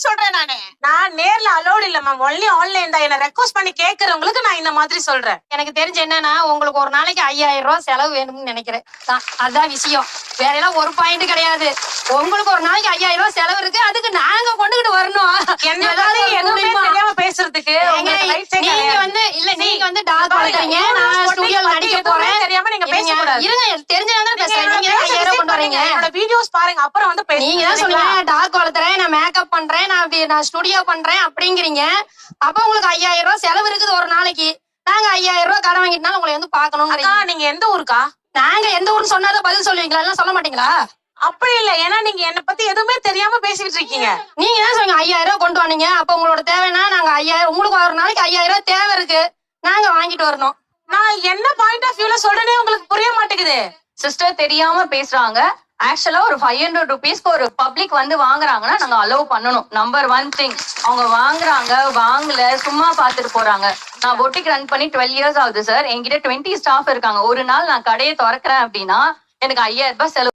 சொல்றேன் நான் நேர்ல அலோடு இல்ல மேம், ஒன்லி ஆன்லைன் தான். என்ன ரெக்வஸ்ட் பண்ணி கேக்குறவங்களுக்கு நான் இந்த மாதிரி சொல்றேன். எனக்கு தெரிஞ்ச என்னன்னா, உங்களுக்கு ஒரு நாளைக்கு 5000 ரூபாய் செலவு வேணும்னு நினைக்கிறேன். அதான் விஷயம். வேற எல்லாம் ஒரு பாயிண்ட் கிடையாது. உங்களுக்கு ஒரு நாளைக்கு 5000 ரூபாய் செலவு இருக்கு, அதுக்கு நாங்க கொண்டுகிட்டு வரணும். தெரியாம பேசுறதுக்கு நீங்க வந்து இல்ல, நீங்க வந்து டாக் வளர்க்குறீங்க, நான் ஸ்டுடியோல நடிக்க போறேன். தெரியாம நீங்க பேசக்கூடாது. இருங்க, தெரிஞ்சதான் பேசுறேன். நீங்க 5000 ரூபாய் கொண்டு வரீங்க. என்னோட வீடியோஸ் பாருங்க, அப்புறம் வந்து நீங்க தான் சொன்னீங்க டாக் வளர்த்துறேன், நான் மேக்கப் பண்றேன், நான் ஸ்டுடியோ பண்றேன் அப்படிங்கிறீங்க. அப்ப உங்களுக்கு 5000 ரூபாய் செலவு இருக்குது ஒரு நாளைக்கு. நாங்க 5000 ரூபாய் கடன் வாங்கிட்டனால உங்களை வந்து பாக்கணும். நீங்க எந்த ஊருக்கா? நாங்க எந்த ஊர்னு சொன்னாதான் பதில் சொல்லுவீங்களா? எல்லாம் சொல்ல மாட்டீங்களா? அப்படி இல்ல, ஏன்னா நீங்க என்ன பத்தி எதுவுமே தெரியாம பேசிட்டு இருக்கீங்க. நீங்க தான் சொன்னீங்க 5000 ரூபாய் கொண்டு வந்தீங்க. அப்ப உங்களோட தேவைன்னா நாங்க 5000, உங்களுக்கு ஒரு நாளைக்கு 5000 ரூபாய் தேவை இருக்கு, நாங்க வாங்கிட்டு வரணும். நான் என்ன பாயிண்ட் ஆஃப் வியூல சொல்றேனே உங்களுக்கு புரிய மாட்டேங்குது. சிஸ்டர் தெரியாம பேசுறாங்க. ஆக்சுவலா ஒரு 500 ருபீஸ்க்கு ஒரு பப்ளிக் வந்து வாங்குறாங்கன்னா நாங்க அலோவ் பண்ணணும். Number 1 thing. அவங்க வாங்குறாங்க, வாங்கல, சும்மா பாத்துட்டு போறாங்க. நான் பொட்டிக் ரன் பண்ணி 12 இயர்ஸ் ஆகுது சார். என்கிட்ட 20 ஸ்டாஃப் இருக்காங்க. ஒரு நாள் நான் கடையை திறக்கிறேன் அப்படின்னா எனக்கு 5000 ரூபாய் செலவு.